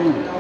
Beautiful.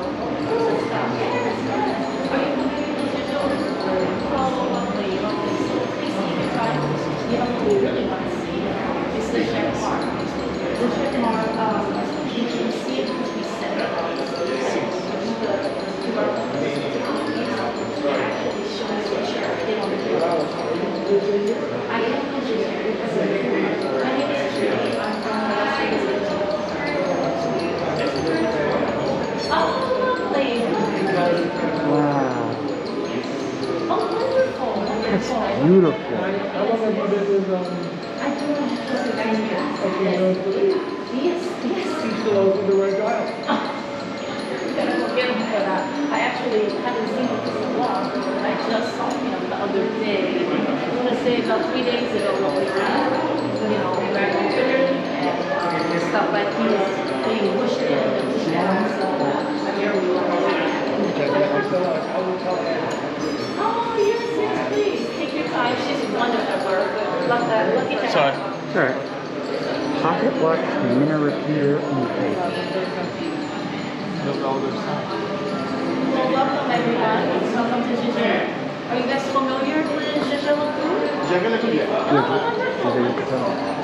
I actually haven't seen him for so long. I just saw him the other day. I want to say about 3 days ago when we were, back in Twitter and stuff like he was being pushed in and pushed down. So here we are. Oh, yes, please. Take your time. She's wonderful. Love that. Look at that. Sorry. Sorry. Pocket watch, minute repeater, and tape. Well, welcome everyone. Welcome to Jaeger. Are you guys familiar with Jaeger-LeCoultre? Jaeger-LeCoultre.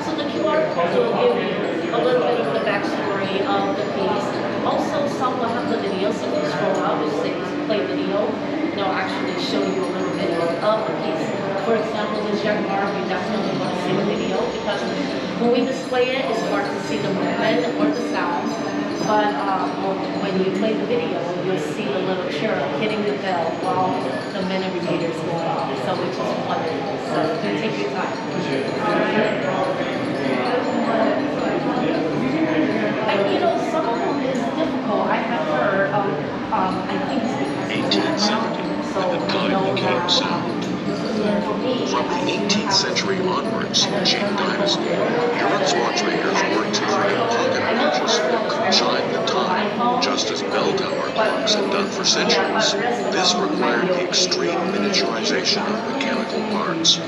So the QR code will give you a little bit of the backstory of the piece. Also, some will have the video, so if you scroll up, it says play video. It'll actually show you a little bit of the piece. For example, the Jaguar, we definitely want to see the video because when we display it, it's hard to see the movement or the sound. But when you play the video, you'll see the little chirp hitting the bell while the minute repeater is going off. So which is wonderful. So take your time. And some of them is difficult. I have heard, I think it's because 1870, when the time became sound. From the 18th century onwards, Qing Dynasty, Europe's watchmakers worked to create pocket watches that could chime the time, just as bell tower clocks had done for centuries. This required the extreme miniaturization of mechanical parts.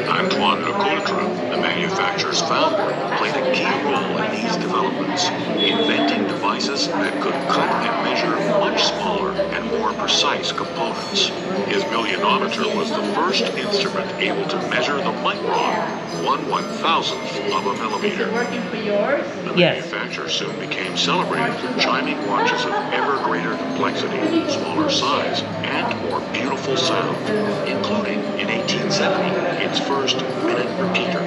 Jaeger-LeCoultre, the manufacturer's founder, played a key role in these developments, inventing devices that could cut and measure much smaller and more precise components. His millionometer was the first instrument able to measure the micron, 1/1000th of a millimeter. The manufacturer soon became celebrated for chiming watches of ever greater complexity, smaller size, and more beautiful sound, including in 1870 its first minute repeater.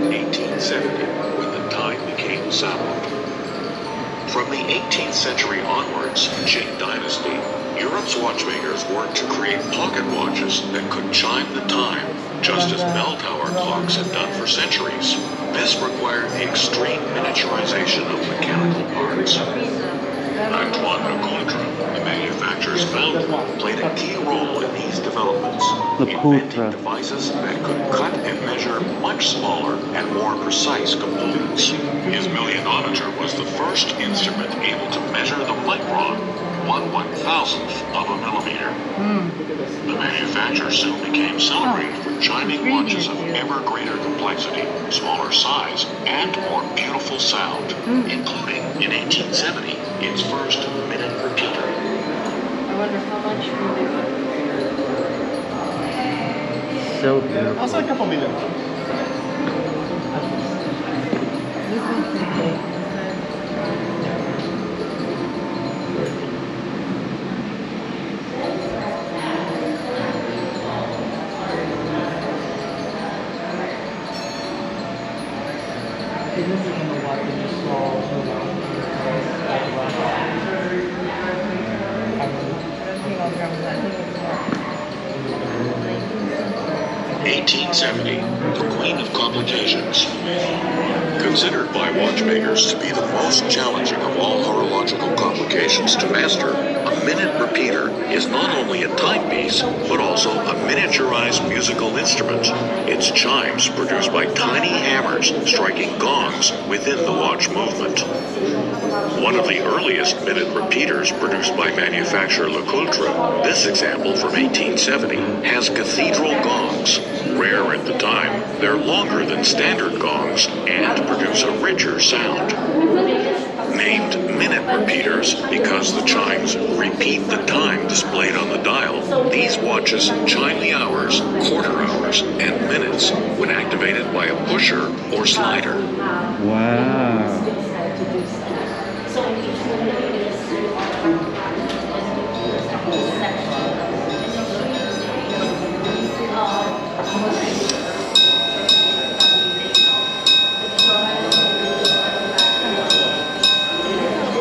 1870, when the time became sound. From the 18th century onwards, Qing Dynasty, Europe's watchmakers worked to create pocket watches that could chime the time, just as bell tower clocks had done for centuries. This required the extreme miniaturization of mechanical parts. Jaeger-LeCoultre, the manufacturer's founder, played a key role in these developments, inventing devices that could cut and measure much smaller and more precise components. His millionometer was the first instrument able to measure the micron, 1/1000th of a millimeter. The manufacturer soon became celebrated for chiming watches of ever greater complexity, smaller size, and more beautiful sound, including in 1870 its first minute repeater. I wonder how much So beautiful. I'll say a couple minutes. This is the one that you saw. 1870, the Queen of Complications. Considered by watchmakers to be the most challenging of all horological complications to master, a minute repeater is not only a timepiece, but also a miniaturized musical instrument. Its chimes produced by tiny hammers striking gongs within the watch movement. One of the earliest minute repeaters produced by manufacturer LeCoultre, this example from 1870, has cathedral gongs. Rare at the time, they're longer than standard gongs and produce a rich signature sound. Named minute repeaters because the chimes repeat the time displayed on the dial, these watches chime the hours, quarter hours, and minutes when activated by a pusher or slider. Wow. So in each one of these,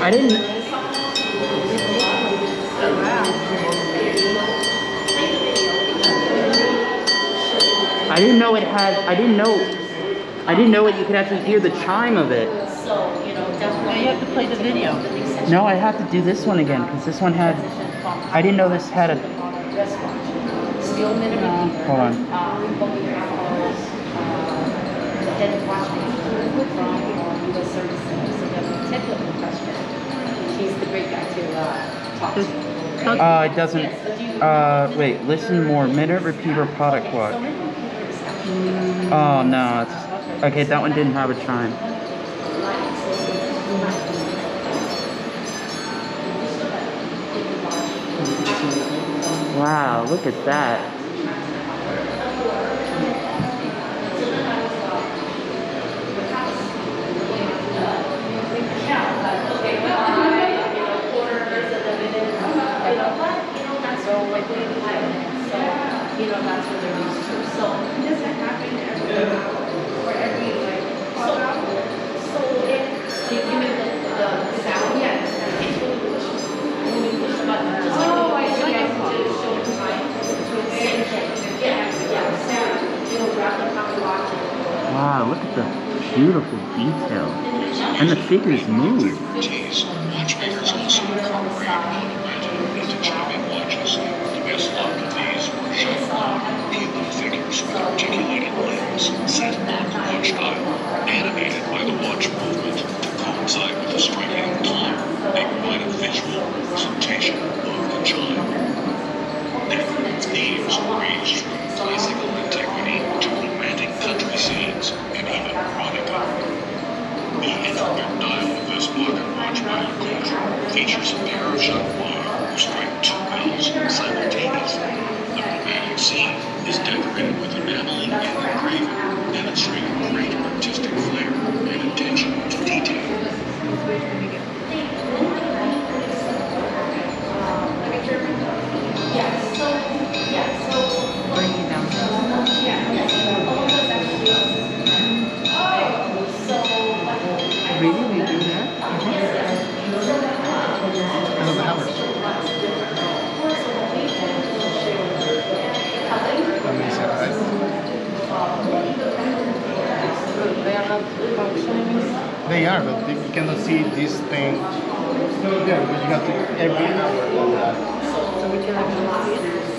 I didn't know it had. I didn't know it. You could actually hear the chime of it. so, you know, Now you have to play the video. No, I have to do this one again because this one had. I didn't know this had a. Still minute repeater. Hold on. But we have the head watchmaker from U.S. Services. So we have a technical question. She's the great guy to talk to. It doesn't. Wait. Listen more. Minute repeater product watch. Oh no. It's okay. That one didn't have a chime. Wow. Look at that. You know, that's what they're used to. So does that happen for every like so if you give me the sound, yeah, it's when you push the button. Just like when you to show time, same thing. Yeah, sound. You'll grab the pocket watch. Wow. Look at the beautiful detail. And the figures move. Expertise, watchmakers also incorporate automatic into chiming watches. The best look of these were human figures with articulated limbs set on the watch dial, animated by the watch movement to coincide with the striking of time. They provide a visual representation of the chime. Their themes range from classical integrity to romantic country scenes and even erotica. The intricate dial of this pocket watch by LeCoultre features a pair of Jaeger-LeCoultre who strike two bells simultaneously. The romantic scene is decorated with enameling and engraving, demonstrating great artistic flair and attention to detail. Really? We do that? Amazing, right? They are, but you cannot see this thing. Yeah, but you have to every hour of that.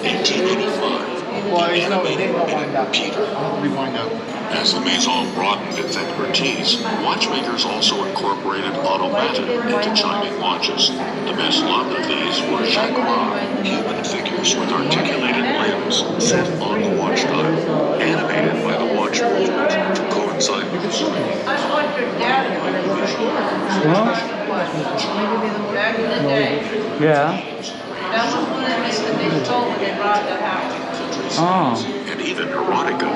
1885. Well, it's not, Animated they don't minute wind up. repeater. Not to be wind up. As the Maison broadened its expertise, watchmakers also incorporated automatic into chiming watches. The best lot of these were Jaeger-LeCoultre, human figures with articulated limbs set on the watch dial, animated by the watch movement to coincide with the striking. Yeah. Oh. And even erotica.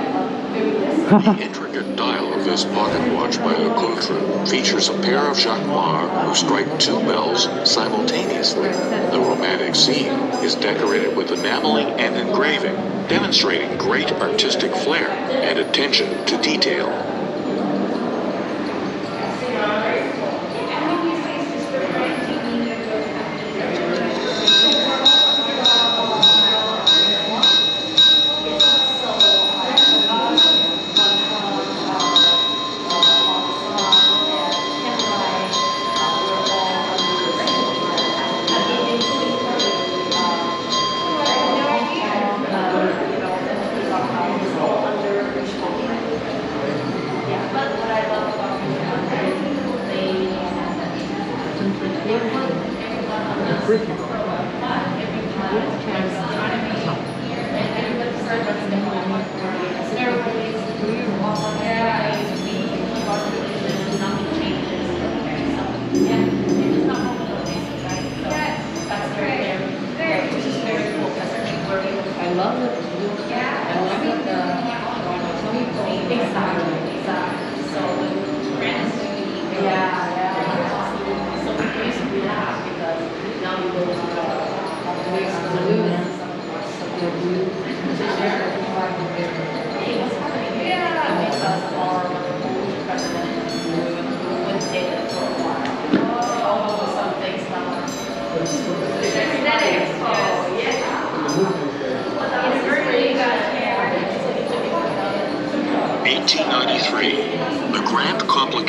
The intricate dial of this pocket watch by LeCoultre features a pair of Jaeger-LeCoultre who strike two bells simultaneously. The romantic scene is decorated with enameling and engraving, demonstrating great artistic flair and attention to detail.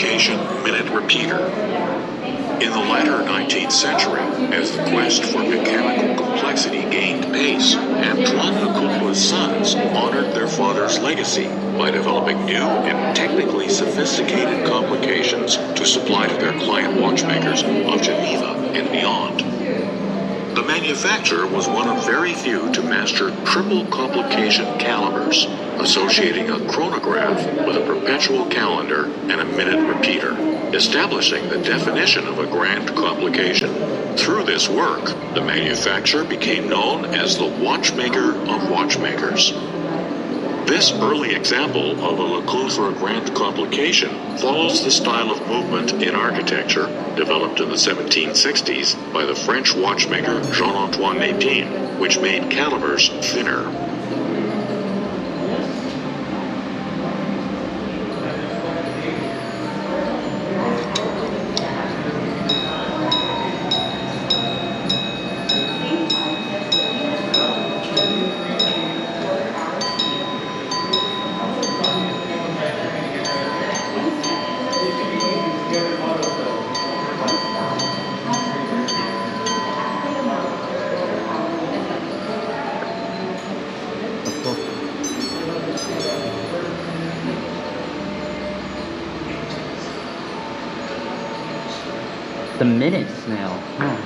complication minute repeater. In the latter 19th century, as the quest for mechanical complexity gained pace, Jaeger-LeCoultre's sons honored their father's legacy by developing new and technically sophisticated complications to supply to their client watchmakers of Geneva and beyond. The manufacturer was one of very few to master triple complication calibers, associating a chronograph with a perpetual calendar and a minute repeater, establishing the definition of a grand complication. Through this work, the manufacturer became known as the watchmaker of watchmakers. This early example of a LeCoultre grand complication follows the style of movement in architecture developed in the 1760s by the French watchmaker Jean-Antoine Lépine, which made calibers thinner. The minute snail. Huh.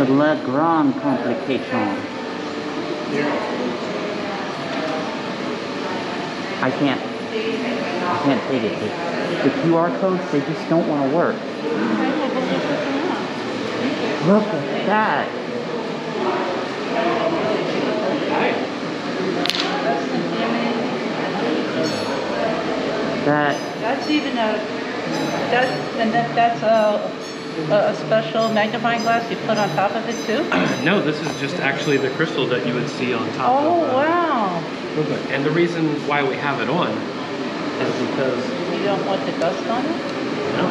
Le Grand Complication. I can't take it. The QR codes, they just don't want to work. Look at that. That's even that's a special magnifying glass you put on top of it too? No, this is just actually the crystal that you would see on top Oh, of wow. And the reason why we have it on is because... You don't want the dust on it? No,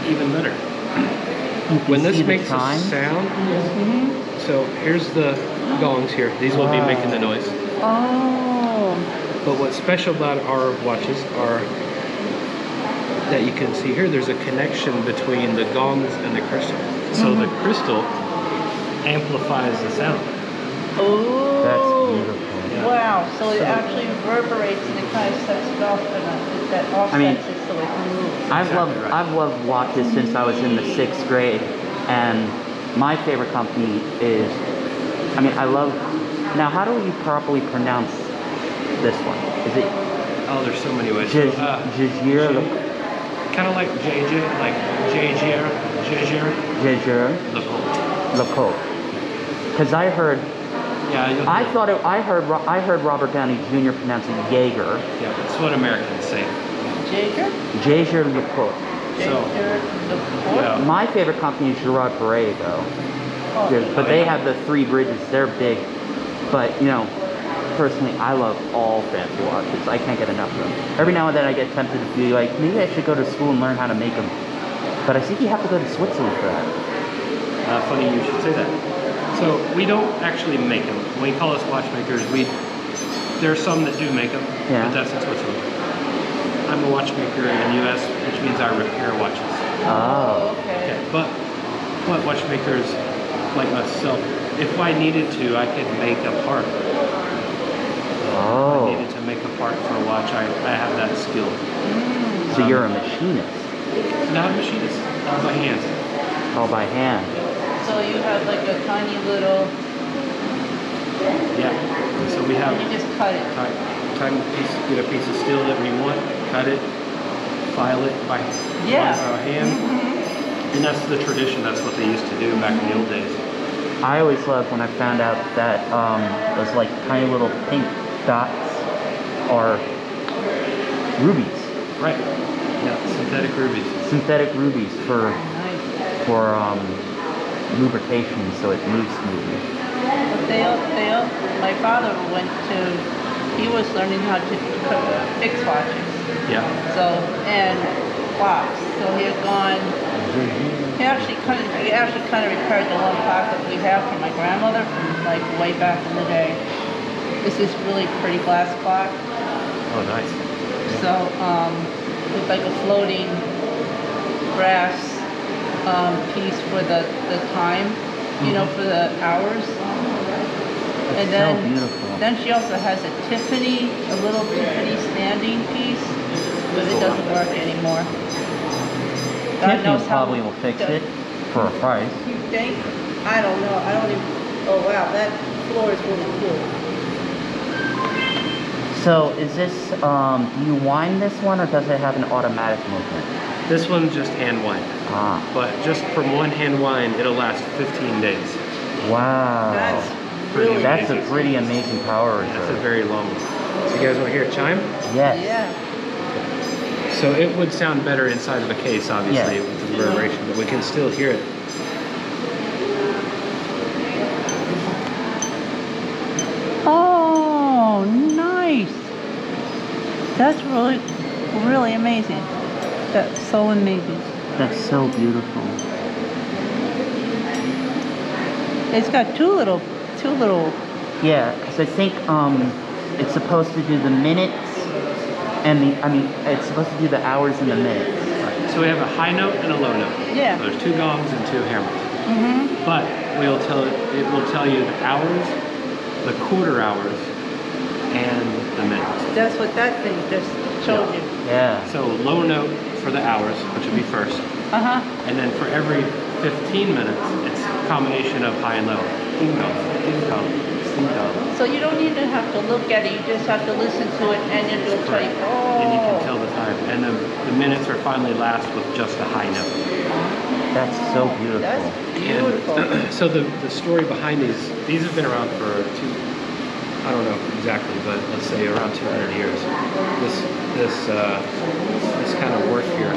even better. When this makes a sound, so here's the gongs here. These will be making the noise. Oh. But what's special about our watches are that you can see here, there's a connection between the gongs and the crystal. So the crystal amplifies the sound. Oh. That's beautiful. Yeah. Wow, so it actually reverberates and it kind of sets it off, and that offsets it so it can move. I've loved watches since I was in the 6th grade, and my favorite company is, I love, now how do you properly pronounce this one? Is it? Oh, there's so many ways. Jaeger-LeCoultre. Kind of like JJ, like Jaeger-LeCoultre. Because I heard, I heard Robert Downey Jr. pronounce it Jaeger. Yeah, that's what Americans say. Jaeger? Jaeger-LeCoultre. So, Jaeger-LeCoultre? My favorite company is Girard-Perregaux, but they have the 3 bridges. They're big, but personally, I love all fancy watches. I can't get enough of them. Every now and then I get tempted to be like, maybe I should go to school and learn how to make them. But I think you have to go to Switzerland for that. Funny you should say that. So we don't actually make them. When we call us watchmakers, there are some that do make them, Yeah. but that's in Switzerland. I'm a watchmaker in the U.S., which means I repair watches. Oh. Okay. Okay, but watchmakers like myself, if I needed to, I could make a part. If I Oh. needed to make a part for a watch, I have that skill. So you're a machinist. Not a machinist, all by hand. All by hand. So you have like a tiny little, Yeah. So we have and you just cut it. tiny piece, get a piece of steel that we want, cut it, file it by Yeah. hand. And that's the tradition. That's what they used to do back in the old days. I always loved when I found out that those like tiny little pink dots are rubies. Right. Yeah, synthetic rubies. Synthetic rubies for Nice. lubrication, so it moves smoothly. But my father he was learning how to fix watches. Yeah. So, and clocks. So he actually kind of repaired the one clock that we have from my grandmother from like way back in the day. This is really pretty glass clock. Oh, nice. So, with like a floating brass piece for the time, you know, for the hours. And so beautiful. then she also has a little Tiffany standing piece, but it doesn't work anymore. God Tiffany knows how probably will fix it for a price. You think? I don't know. I don't even. Oh wow, that floor is really cool. So is this, do you wind this one or does it have an automatic movement? This one's just hand wind. Ah, But just from one hand wind, it'll last 15 days. wow. That's really That's a amazing. pretty amazing power That's a reserve. very long one. So you guys want to hear it chime? Yes. Yeah. So it would sound better inside of a case, obviously, Yeah. with the reverberation, but we can still hear it. Oh, nice. That's really amazing. That's so amazing. That's so beautiful. It's got two little. Yeah, because I think it's supposed to do the minutes and it's supposed to do the hours and the minutes. So we have a high note and a low note. Yeah. So there's 2 gongs and 2 hammers. Mhm. But it will tell you the hours, the quarter hours, and the minutes. That's what that thing just showed you. Yeah. So low note for the hours, which would be first. Uh huh. And then for every 15 minutes, it's a combination of high and low. Ding dong, ding dong, ding dong. So you don't even have to look at it. You just have to listen to it, and it'll tell you. Oh. And you can tell the time. And the minutes are finally last with just a high note. That's so beautiful. That's beautiful. And so the story behind these have been around for I don't know exactly, but let's say around 200 years. This kind of work here,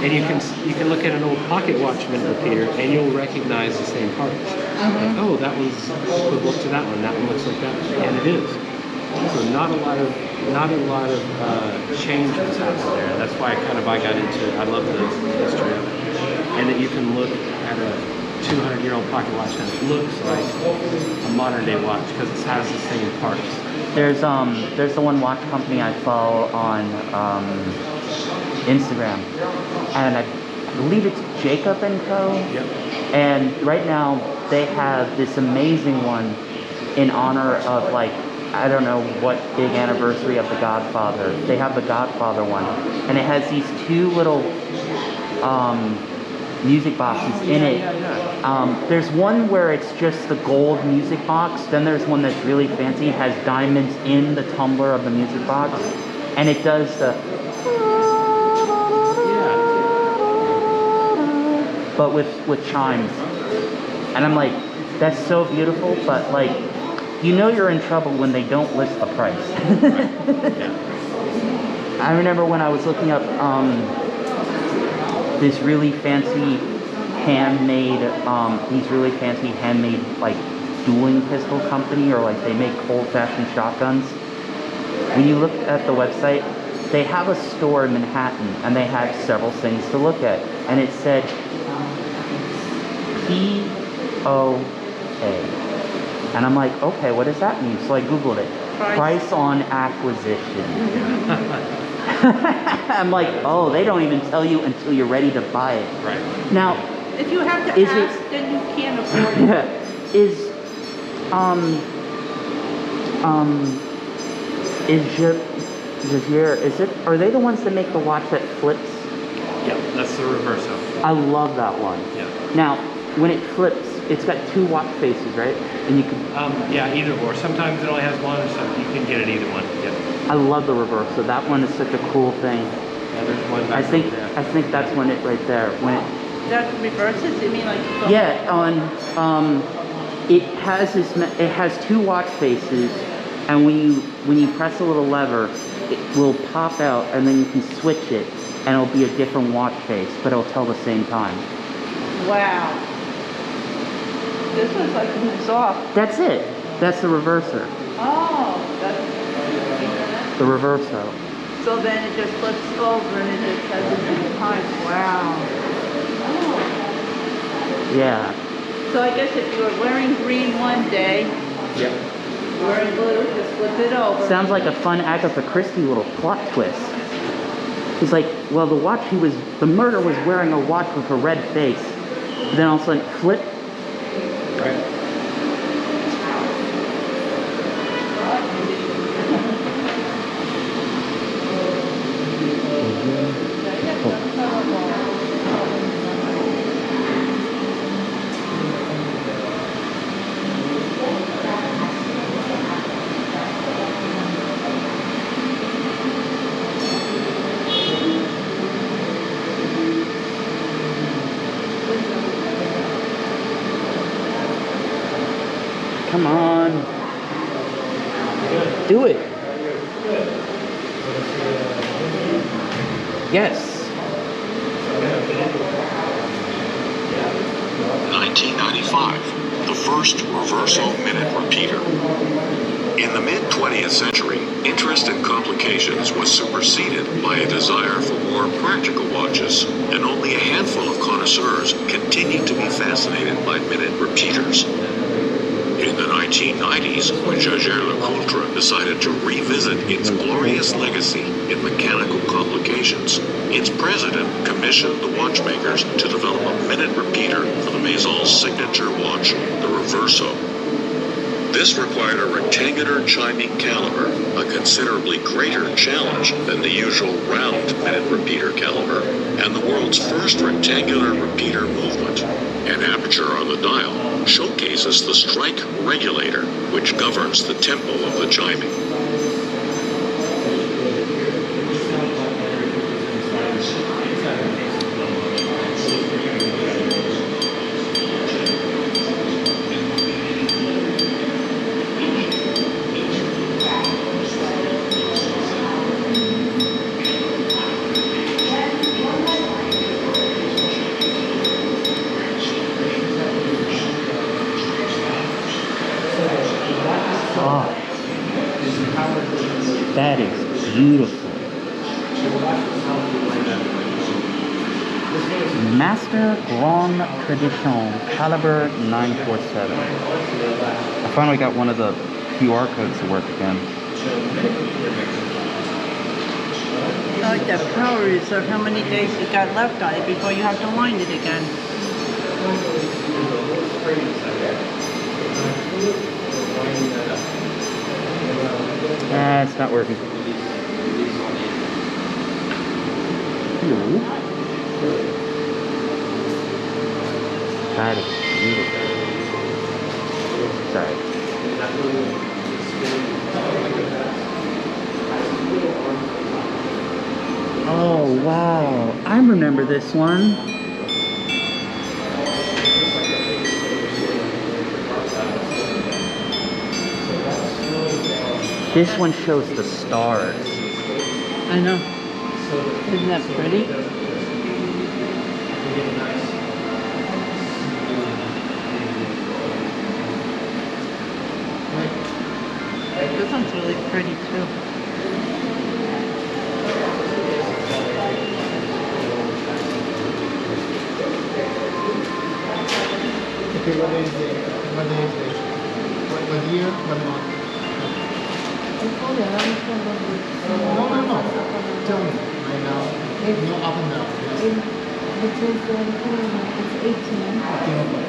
and you can look at an old pocket watchman repeater, and you'll recognize the same parts. Like, oh, that one's equivalent to that one. That one looks like that, and it is. So not a lot of change has happened there. That's why I got into it. I love the history of it, and that you can look at a 200-year-old pocket watch and it looks like a modern day watch because it has the same parts. There's the one watch company I follow on Instagram, and I believe it's Jaeger-LeCoultre. Yep. And right now they have this amazing one in honor of like, I don't know what big anniversary of The Godfather. They have the Godfather one, and it has these 2 little music boxes in it. There's one where it's just the gold music box. Then there's one that's really fancy. It has diamonds in the tumbler of the music box, and it does the. But with chimes, and I'm like, that's so beautiful. But like, you know, you're in trouble when they don't list the price. I remember when I was looking up this really fancy handmade like dueling pistol company, or like they make old-fashioned shotguns. When you look at the website, they have a store in Manhattan, and they had several things to look at, and it said POA, and I'm like, okay, what does that mean? So I googled it. Price on acquisition. I'm like, oh, they don't even tell you until you're ready to buy it. Right. Now, If you have to Is ask, it- then you can't afford it. is Jaeger, are they the ones that make the watch that flips? Yeah, that's the reverso. I love that one. Yeah. Now, when it flips, it's got two watch faces, right? And you can, Yeah, either or. Sometimes it only has one, or some you can get it either one. Yeah. I love the reverse, so that one is such a cool thing. Yeah, there's one back there. I think that's when it right there, when it, That reverses, you mean like? the- yeah, it has it has two watch faces, and when you press a little lever, it will pop out, and then you can switch it, and it'll be a different watch face, but it'll tell the same time. Wow. This one's like moves off. That's it. That's the reverser. Oh, that's, The reverso. so then it just flips over and it just has a different time. Wow. Oh. Yeah. So I guess if you were wearing green one day, Yep. wearing blue, just flip it over. Sounds like a fun Agatha Christie little plot twist. He's like, well, the murderer was wearing a watch with a red face. Then all of a sudden, flip. Right. Come on. Do it. Yes. 1995, the first reverso minute repeater. In the mid-20th century, interest in complications was superseded by a desire for more practical watches, and only a handful of connoisseurs continued to be fascinated by minute repeaters. In the 1990s, when Jaeger-LeCoultre decided to revisit its glorious legacy in mechanical complications, its president commissioned the watchmakers to develop a minute repeater for the Maison's signature watch, the Reverso. This required a rectangular chiming caliber, a considerably greater challenge than the usual round minute repeater caliber, and the world's first rectangular repeater movement. An aperture on the dial showcases the strike regulator, which governs the tempo of the chiming. Oh, that is beautiful. Master Grande Tradition Caliber 947. I finally got one of the QR codes to work again. I like that power reserve, how many days you got left on it before you have to wind it again. It's not working. Hello. That is beautiful. Sorry. Oh, wow. I remember this one. This one shows the stars. I know. Isn't that pretty? This one's really pretty too. Okay, what day is it? What day is it? What year? What month? No, no, no. Tell me right now. No, up and down. Which is it's 18. 18 of what?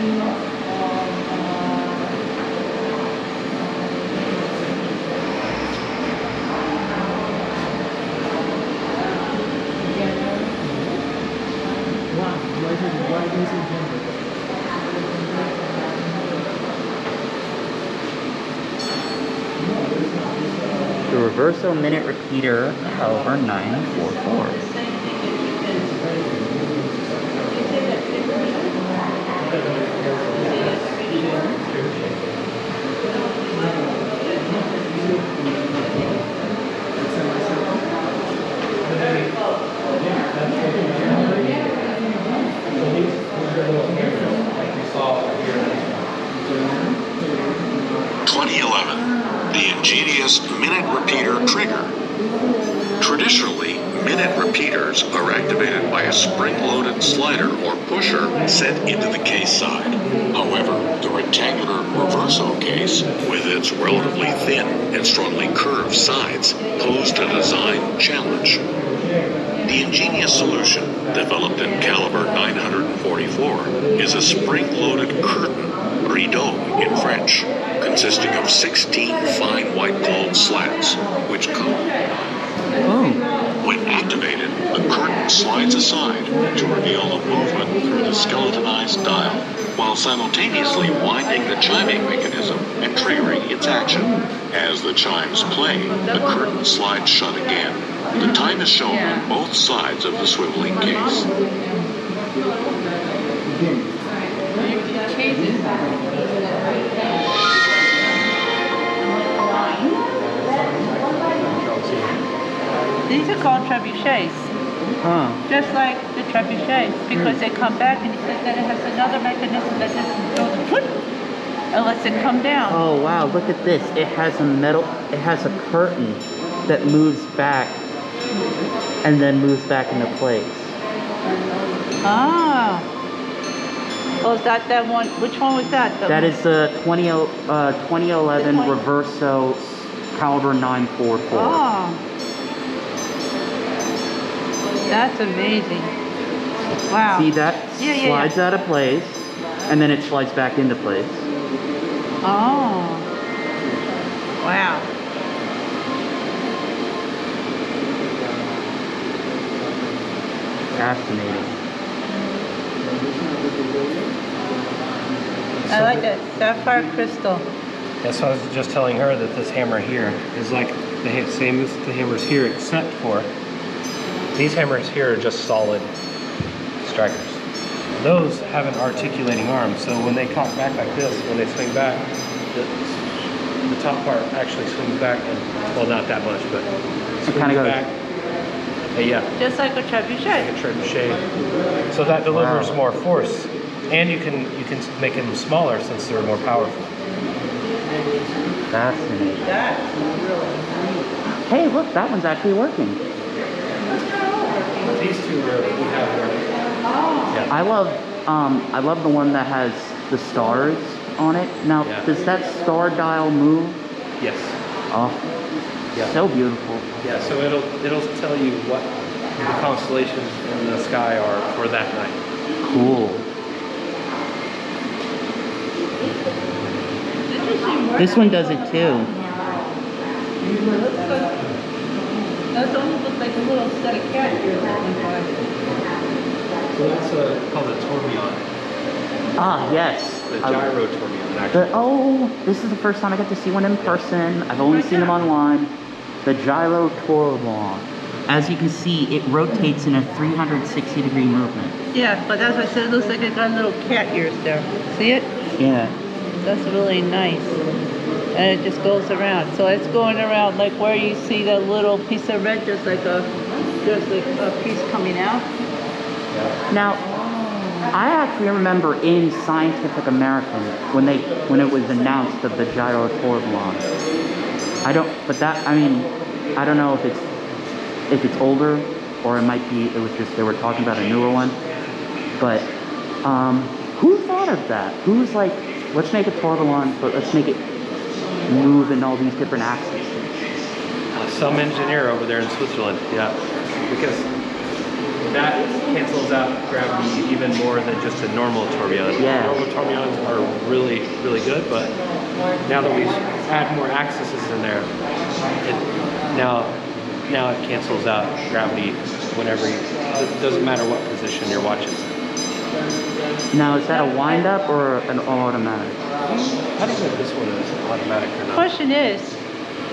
18 of Why is it January? The reverso minute repeater caliber 944. The ingenious minute repeater trigger. Traditionally, minute repeaters are activated by a spring-loaded slider or pusher set into the case side. However, the rectangular reverso case, with its relatively thin and strongly curved sides, posed a design challenge. The ingenious solution, developed in caliber 944, is a spring-loaded curtain, rideau in French, consisting of 16 fine white-gold slats, which come. When activated, the curtain slides aside to reveal the movement through the skeletonized dial, while simultaneously winding the chiming mechanism and triggering its action. As the chimes play, the curtain slides shut again. The time is shown on both sides of the swiveling case. These are called trebuchets. Just like the trebuchets, because they come back and he says that it has another mechanism that just goes whoop, and lets it come down. Oh wow, look at this. It has a curtain that moves back and then moves back into place. Ah. Oh, is that one? Which one was that? That is the 2011 Reverso caliber 944. Oh. That's amazing. Wow. See, that slides out of place, and then it slides back into place. Oh. Wow. Fascinating. I like that sapphire crystal. Yeah, so I was just telling her that this hammer here is like the same as the hammers here, except for these hammers here are just solid strikers. Those have an articulating arm, so when they cock back like this, when they swing back, the top part actually swings back, and well, not that much, but swings kind of goes back. Yeah, Just like a trebuchet. like a trebuchet. So that delivers more force, and you can make them smaller since they're more powerful. Fascinating. That's really Hey, look, that one's actually working. These two we have working. I love the one that has the stars on it. Now, does that star dial move? Yes. Oh, so beautiful. Yeah, so it'll tell you what the constellations in the sky are for that night. Cool. This one does it too. Those almost look like a little set of cat ears. So that's called a Tourbillion. Ah, yes. The Gyro Tourbillion, actually. This is the first time I got to see one in person. I've only seen them online. The Gyro-Tourbillion. As you can see, it rotates in a 360-degree movement. Yeah, but as I said, it looks like it got little cat ears there. See it? Yeah. That's really nice. And it just goes around. So it's going around like where you see that little piece of red, just like a piece coming out. Now, I actually remember in Scientific American when it was announced of the Gyro-Tourbillion. I don't know if it's older or it was just they were talking about a newer one. But Who thought of that? Who's like, let's make a tourbillon, but let's make it move in all these different axes? Some engineer over there in Switzerland, yeah. Because that cancels out gravity even more than just a normal tourbillon. Yeah. Normal tourbillons are really, really good, but now that we add more axes in there, now it cancels out gravity whenever it doesn't matter what position you're watching. Now, is that a wind-up or an automatic? I don't know if this one is automatic or not. Question is,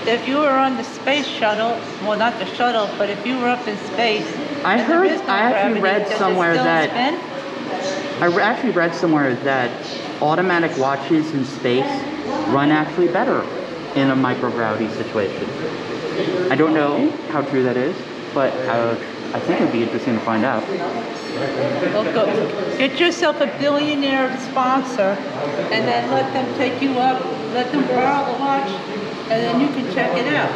if you were on the space shuttle, well, not the shuttle, but if you were up in space, I and there heard, is no I actually gravity, read does it somewhere still that, spin? actually read somewhere that automatic watches in space run actually better in a microgravity situation. I don't know how true that is, but I think it'd be interesting to find out. Well, go. Get yourself a billionaire sponsor, and then let them take you up, let them borrow the watch, and then you can check it out.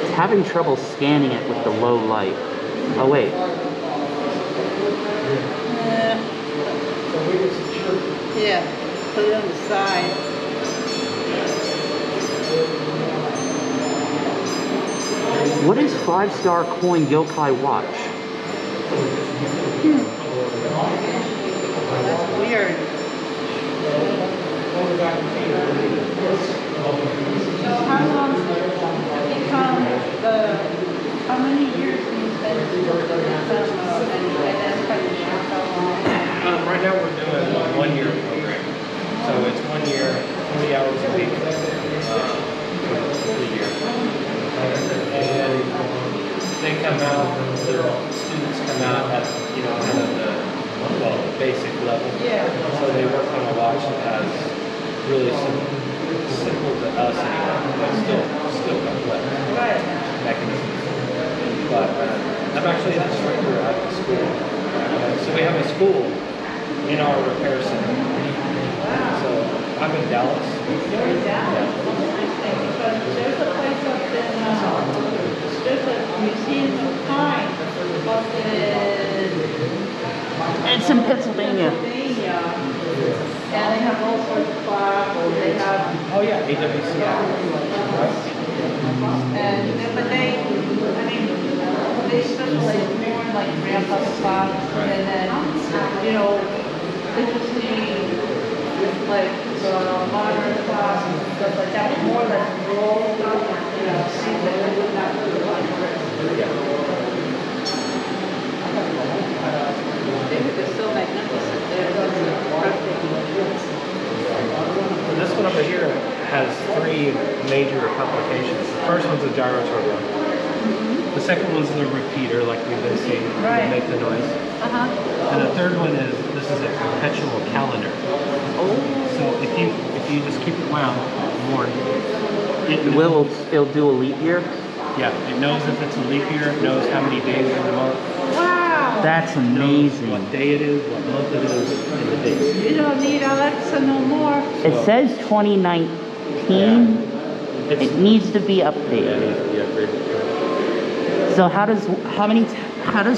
It's having trouble scanning it with the low light. Oh wait. Yeah, put it on the side. What is 5-star coin yokai watch? That's weird. So how long have you come, how many years have you spent and that's kind of how long? Right now we're doing a 1-year program. So it's 1 year, 40 hours a week, for the year. And they come out, the students come out at, kind of the basic level. Yeah. So they work on a watch that has really simple to us anyway, but still complex mechanisms. But I'm actually an instructor at the school. So we have a school in our repair center. So I'm in Dallas. You're in Dallas? Interesting, because there's a place up in, there's a museum of time up in It's in Pennsylvania. Pennsylvania. And they have all sorts of clocks, they have, Oh yeah, AWCI. but they specialize more in like grandpa's clocks, and then, interesting, like, modern clocks and stuff like that, more like roll stuff, things that they would not put on the wrist. They were just so magnificent, they're just perfect. This one over here has 3 major applications. The first one's a gyro turbo. The second one's the repeater, like we've been seeing, Right. make the noise. And the third one is, this is a perpetual calendar. So if you just keep it wound, worn, It'll do a leap year? yeah, it knows if it's a leap year, it knows how many days in the month, Wow! That's knows amazing. what day it is, what month it is, and the date. You don't need Alexa no more. It says 2019. It needs to be updated. So how does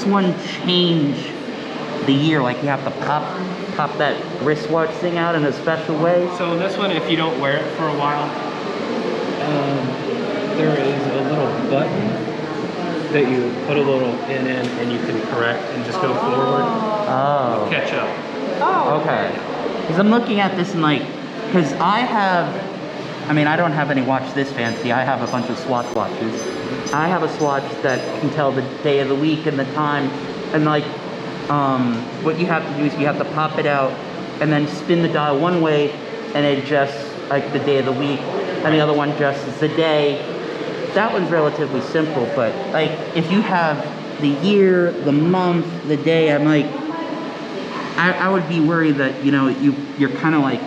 one change the year? Like you have to pop that wristwatch thing out in a special way? So this one, if you don't wear it for a while, there is a little button that you put a little pin in and you can correct and just go forward, Oh. catch up. Oh. Okay. Because I'm looking at this and like, because I don't have any watch this fancy. I have a bunch of Swatch watches. I have a Swatch that can tell the day of the week and the time. And like, what you have to do is you have to pop it out and then spin the dial one way and it adjusts like the day of the week, and the other one adjusts the day. That one's relatively simple, but like if you have the year, the month, the day, I'm like, I would be worried that you're kind of like,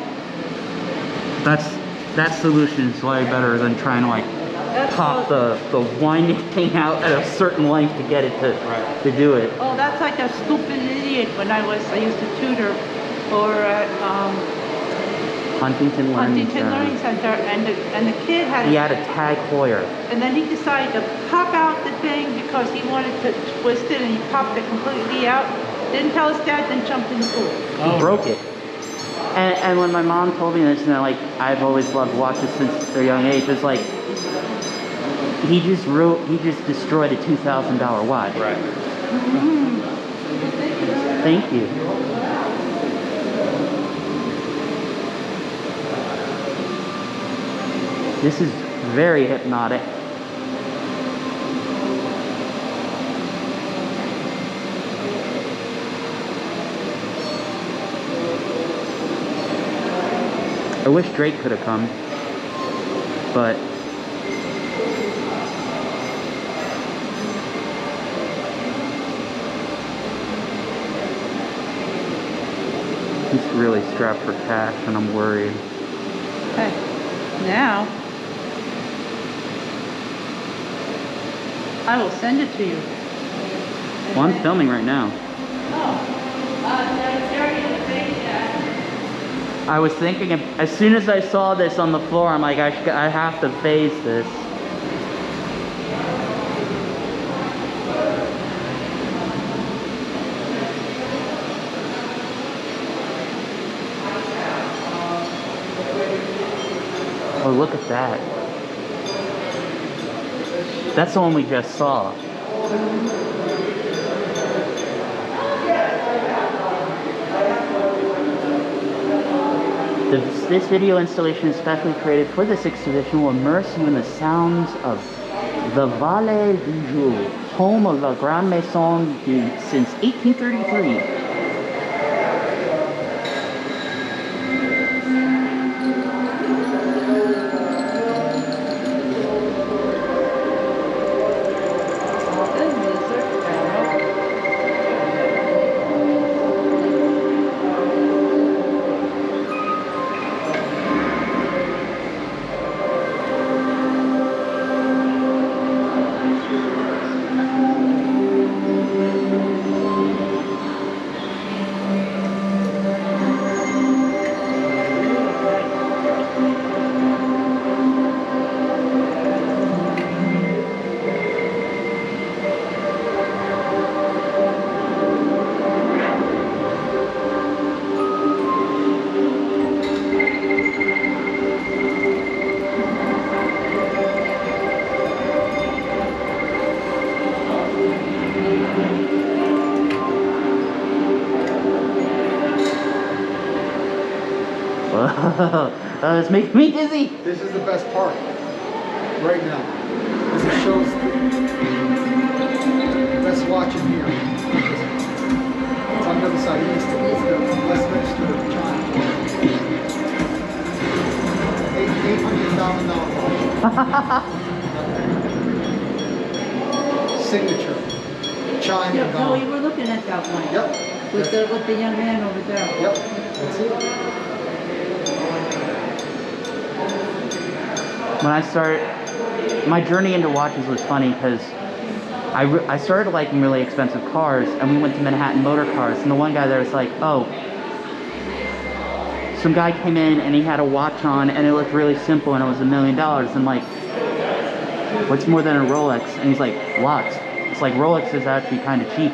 that solution is way better than trying to like pop the winding thing out at a certain length to get it to do it. Oh, that's like a stupid idiot when I used to tutor for Huntington Learning Learning Center, and the kid had He had a tag Heuer. and then he decided to pop out the thing because he wanted to twist it, and he popped it completely out. Didn't tell his dad, then jumped in the pool. Oh, Broke it. And when my mom told me this, and like I've always loved watches since a young age, it's like he just destroyed a $2,000 watch. Right. Thank you. This is very hypnotic. I wish Drake could have come, but he's really strapped for cash, and I'm worried. Hey, now I will send it to you. Well, I'm filming right now. I was thinking, as soon as I saw this on the floor, I'm like, I have to face this. Oh, look at that. That's the one we just saw. This video installation is specially created for this exhibition will immerse you in the sounds of the Vallée du Jour, home of La Grande Maison since 1833. It's making me dizzy. This is the best part right now. This shows the best watch in here. It's on the other side. Let's next to the chime. $800,000 watch. Signature. Chime and No, we were looking at that one. Yep. With the young man over there. Yep. That's it. When I started, my journey into watches was funny because I started liking really expensive cars, and we went to Manhattan Motor Cars, and the one guy there was like, oh, some guy came in and he had a watch on and it looked really simple and it was $1 million. I'm like, what's more than a Rolex? And he's like, watch. It's like Rolex is actually kind of cheap.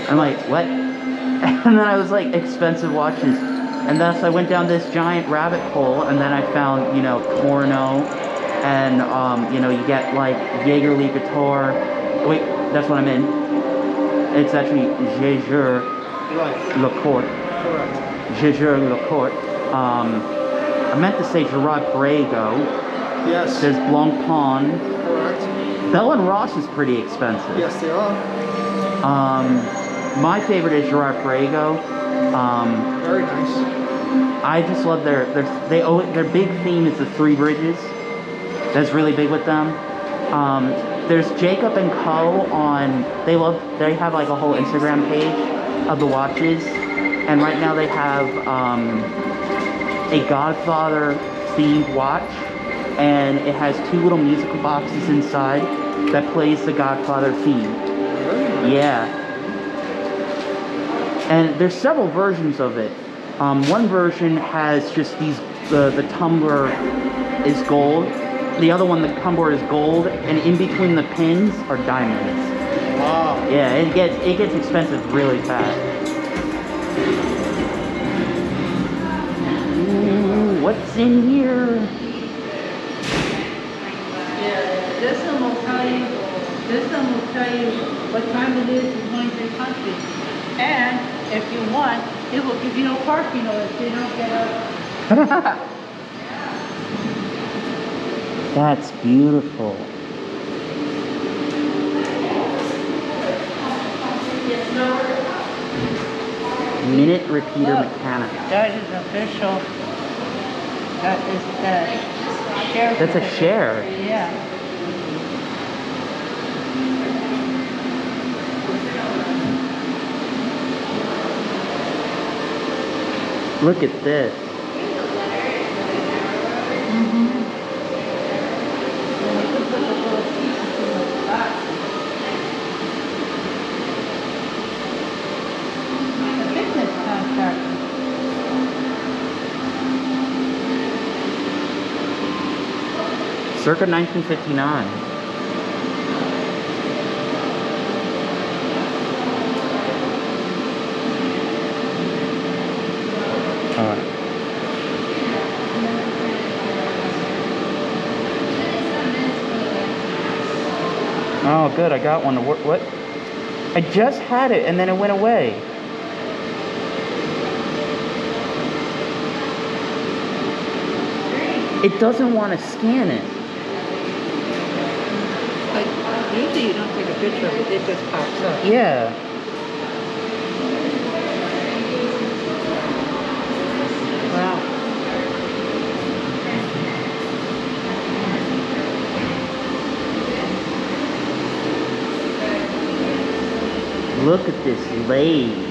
I'm like, what? And then I was like, expensive watches. And thus I went down this giant rabbit hole, and then I found, you know, Torno, and, you know, you get like Jaeger-LeCoultre. Wait, that's what I'm in. It's actually Jaeger-LeCoultre. Correct. Jaeger-LeCoultre. I meant to say Gerard-Perregaux. Yes. There's Blancpain. Correct. Bell & Ross is pretty expensive. Yes, they are. My favorite is Gerard-Perregaux. Very nice. I just love their big theme is the three bridges. That's really big with them. There's Jacob and Co. on. They have like a whole Instagram page of the watches, and right now they have a Godfather themed watch, and it has two little musical boxes inside that plays the Godfather theme. Yeah. And there's several versions of it. One version has just these, the tumbler is gold. The other one, the tumbler is gold, and in between the pins are diamonds. Wow. Yeah, it gets expensive really fast. in here? Yeah, this one will tell you. This one will tell you what time it is in 23 countries. And if you want, it will give you no parking or if you don't get up. That's beautiful. Minute repeater Look, mechanic. that is official. That is the share. That's a share. Yeah. Look at this. Circa 1959. Alright. Oh, good, I got one. What? I just had it and then it went away. It doesn't want to scan it. Like, usually you don't take a picture of it, it just pops up. Yeah. Wow. Look at this lathe.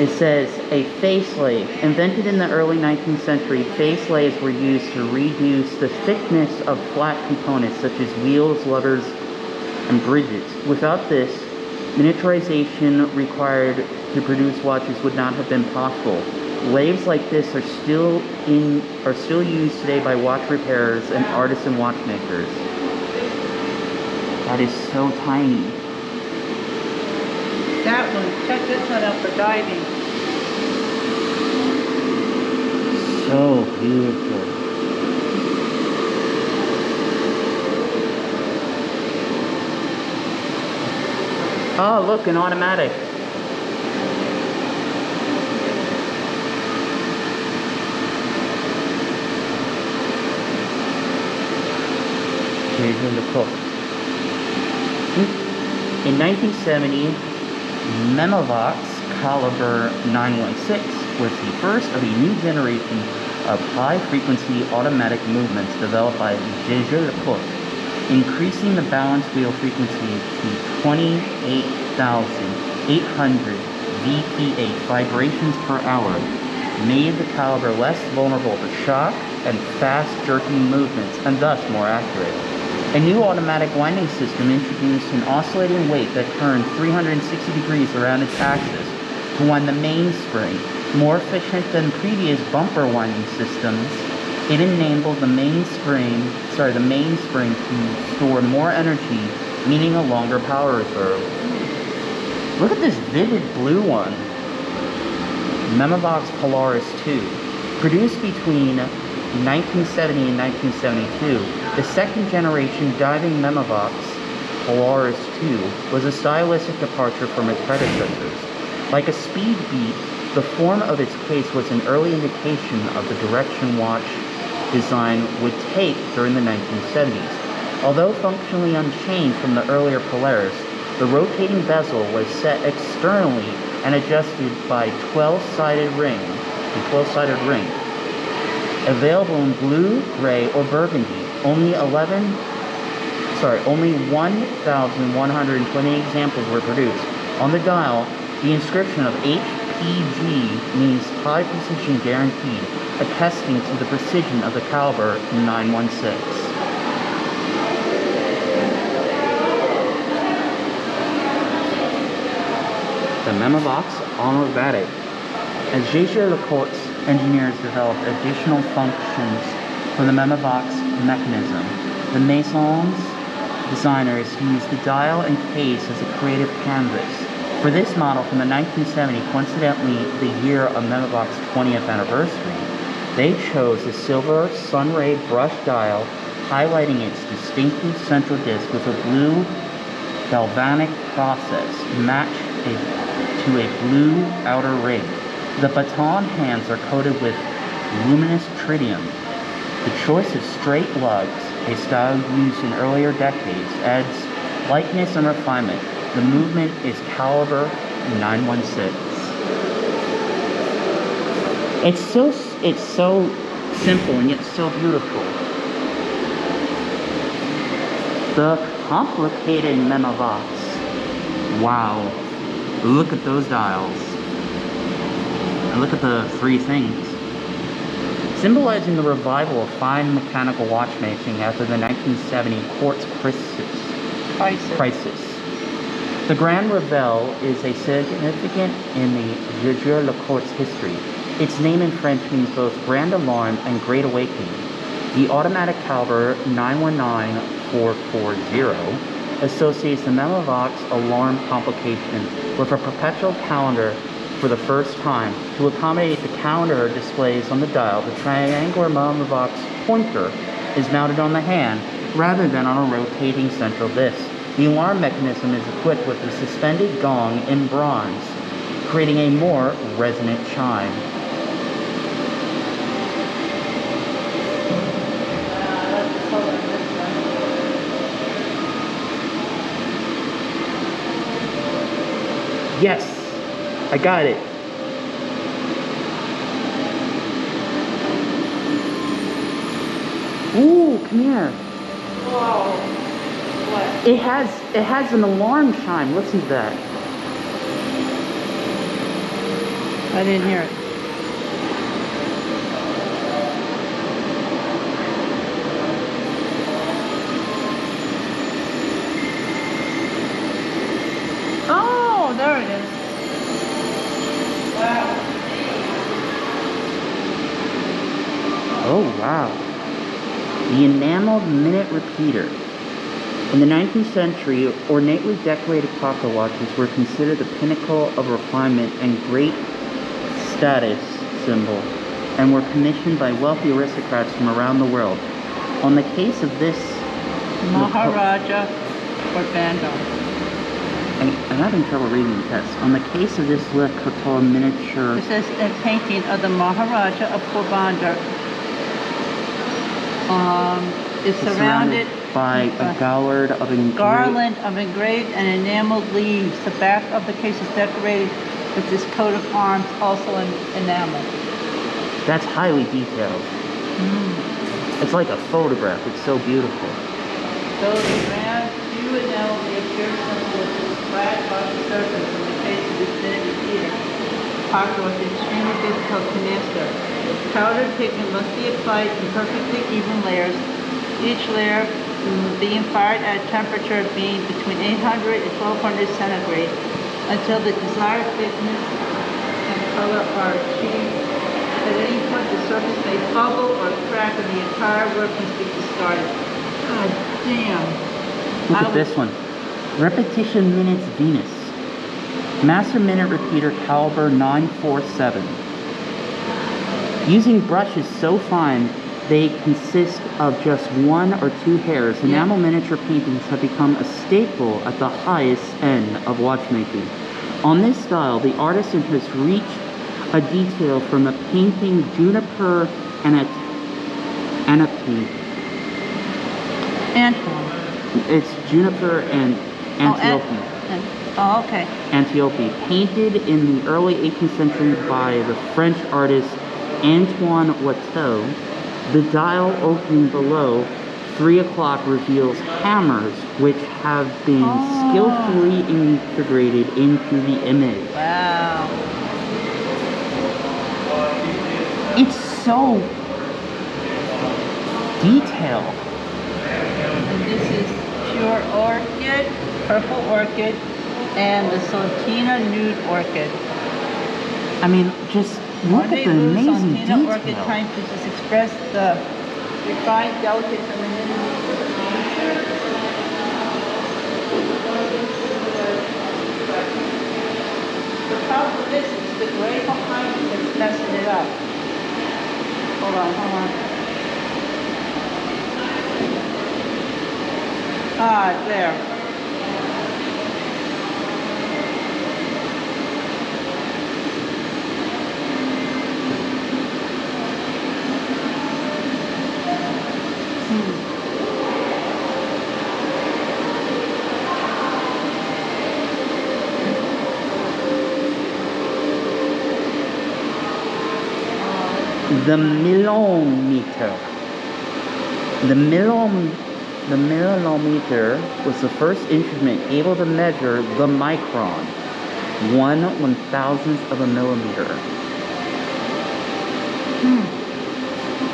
It says, a face lathe. Invented in the early 19th century, face lathes were used to reduce the thickness of flat components such as wheels, levers, and bridges. Without this, miniaturization required to produce watches would not have been possible. Lathes like this are still used today by watch repairers and artisan watchmakers. That is so tiny. That one, check this one out for diving. So beautiful. Oh, look, an automatic. Jaeger-LeCoultre. In 1970, Memovox Caliber 916 was the first of a new generation of high-frequency automatic movements developed by Jaeger-LeCoultre, increasing the balance wheel frequency to 28,800 VPH vibrations per hour, made the caliber less vulnerable to shock and fast jerking movements, and thus more accurate. A new automatic winding system introduced an oscillating weight that turned 360 degrees around its axis to wind the mainspring. More efficient than previous bumper winding systems, it enabled the mainspring to store more energy, meaning a longer power reserve. Look at this vivid blue one. Memovox Polaris 2. Produced between 1970 and 1972, the second generation diving Memovox Polaris 2 was a stylistic departure from its predecessors. Like a speed beat, the form of its case was an early indication of the direction watch design would take during the 1970s. Although functionally unchanged from the earlier Polaris, the rotating bezel was set externally and adjusted by 12-sided ring. Available in blue, gray, or burgundy. Only 1,120 examples were produced. On the dial, the inscription of HPG means high precision guaranteed, attesting to the precision of the caliber 916. The Memovox Automatic. As Jaeger-LeCoultre's engineers developed additional functions for the Memovox mechanism, the Maison's designers used the dial and case as a creative canvas. For this model from the 1970, coincidentally the year of Memovox's 20th anniversary, they chose a silver sunray brush dial highlighting its distinctive central disc with a blue galvanic process matched to a blue outer ring. The baton hands are coated with luminous tritium. The choice of straight lugs, a style used in earlier decades, adds lightness and refinement. The movement is caliber 916. It's so simple and yet so beautiful. The complicated Memovox. Wow. Look at those dials. And look at the three things. Symbolizing the revival of fine mechanical watchmaking after the 1970 quartz crisis. The Grand Revel is a significant in the Jaeger-LeCoultre's history. Its name in French means both Grand Alarm and Great Awakening. The automatic caliber 919440 associates the Memovox alarm complication with a perpetual calendar for the first time. To accommodate the calendar displays on the dial, the triangular Memovox pointer is mounted on the hand rather than on a rotating central disc. The alarm mechanism is equipped with a suspended gong in bronze, creating a more resonant chime. Yes, I got it. Ooh, come here. Whoa. What? It has an alarm chime. Listen to that. I didn't hear it. Oh, there it is. Wow. Oh, wow. The enameled minute repeater. In the 19th century, ornately decorated clock watches were considered the pinnacle of refinement and great status symbol, and were commissioned by wealthy aristocrats from around the world. On the case of this Maharaja or Banda. I'm having trouble reading the text. On the case of this LeCoultre miniature, This is a painting of the Maharaja of Porbandar. It's surrounded by a garland of engraved and enameled leaves. The back of the case is decorated with this coat of arms, also in enamel. That's highly detailed. It's like a photograph. It's so beautiful. Though the round hue enamel may appear simple with this flat rough surface in the case of this minute repeater, Parker was extremely difficult to master. Powdered pigment must be applied in perfectly even layers, each layer being fired at a temperature being between 800 and 1200 centigrade until the desired thickness and color are achieved. At any point the surface may bubble or crack and the entire work must be discarded. God damn. Look at this one. Repetition Minutes Venus. Master Minute Repeater caliber 947. Using brushes so fine they consist of just one or two hairs, enamel miniature paintings have become a staple at the highest end of watchmaking. On this style, the artisan has reached a detail from the painting Juniper Anapi. Antoine. It's Juniper and Antiope. Oh, okay. Antiope, painted in the early 18th century by the French artist Antoine Watteau. The dial opening below 3 o'clock reveals hammers which have been skillfully integrated into the image. Wow. It's so detailed. And this is pure orchid, purple orchid, and the Santina nude orchid. I mean, just look at the amazing Santina orchid detail. timepieces express the refined, delicate femininity of nature. the gray behind it that's messing it up. Hold on, hold on. Ah, it's there. The millimeter. The millimeter was the first instrument able to measure the micron, 1/1000th of a millimeter.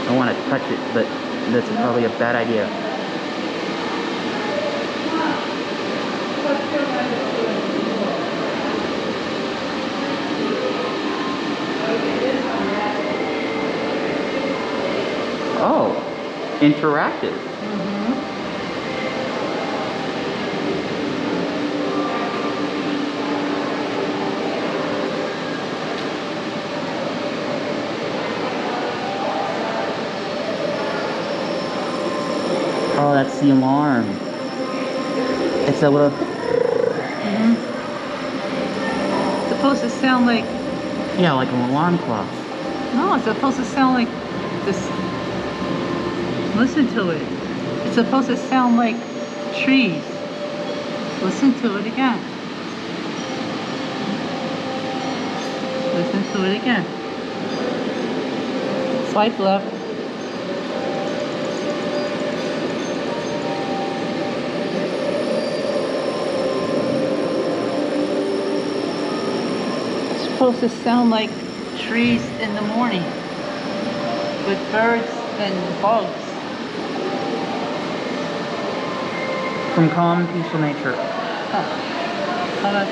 I want to touch it, but that's probably a bad idea. Oh, interactive. Oh, that's the alarm. It's a little... It's supposed to sound like... Yeah, like an alarm clock. No, it's supposed to sound like this. Listen to it. It's supposed to sound like trees. Listen to it again. Listen to it again. Swipe left. It's supposed to sound like trees in the morning with birds and bugs. From calm, peaceful nature. Hold on.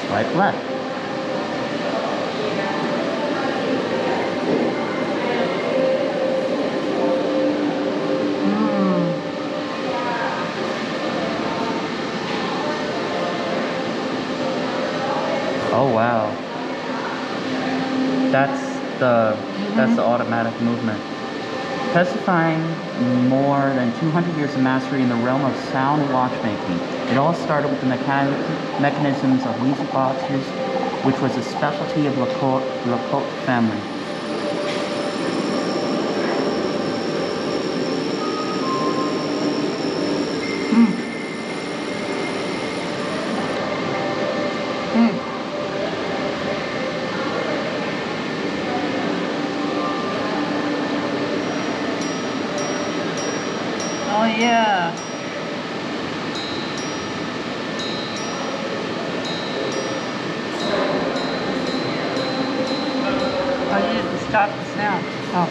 Swipe left. Oh wow. That's the automatic movement. Testifying more than 200 years of mastery in the realm of sound watchmaking. It all started with the mechanisms of music boxes, which was a specialty of LeCoultre family. Oh yeah. I didn't stop the sound. Oh.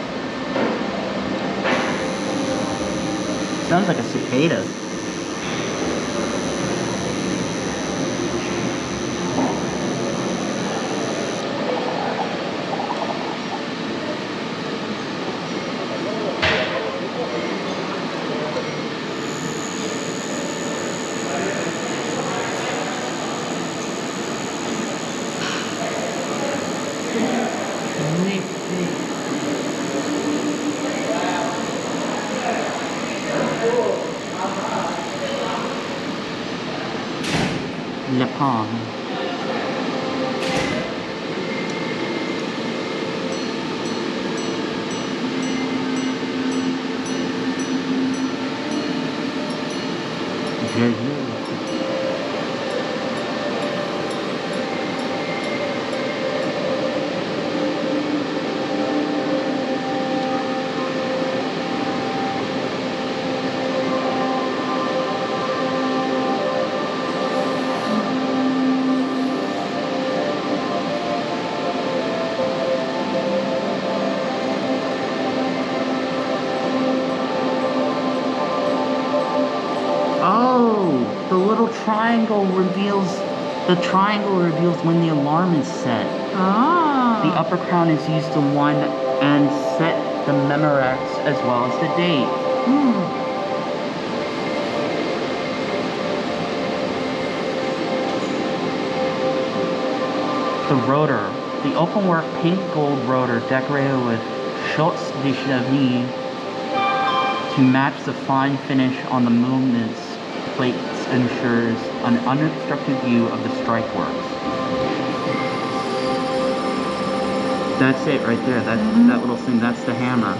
Sounds like a cicada. Le Palm. The little triangle reveals when the alarm is set. Ah. The upper crown is used to wind and set the Memorex as well as the date. The rotor. The openwork pink gold rotor decorated with shots de cheville to match the fine finish on the movements plates ensures an unobstructed view of the strike works. That's it right there. That little thing. That's the hammer.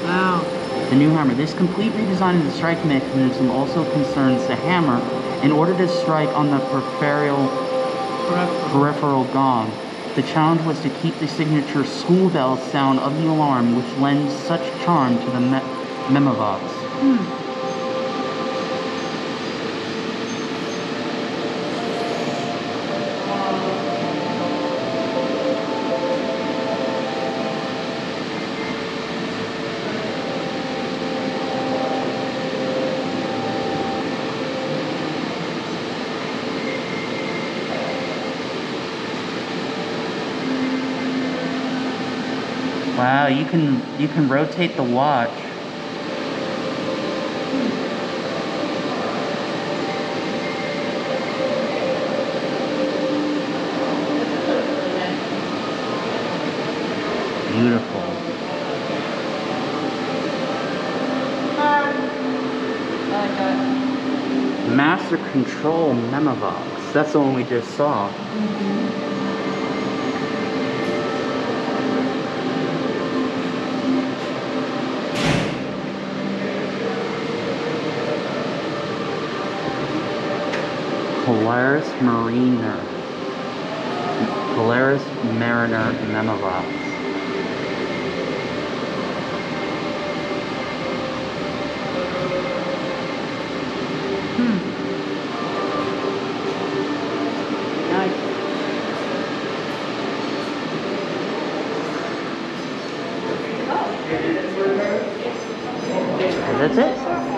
Wow. The new hammer. This complete redesign of the strike mechanism also concerns the hammer in order to strike on the peripheral gong. The challenge was to keep the signature school bell sound of the alarm, which lends such charm to the Memovox. Wow, you can rotate the watch. Beautiful. Master Control Memovox. That's the one we just saw. Polaris Mariner Memovox. Nice. That's it?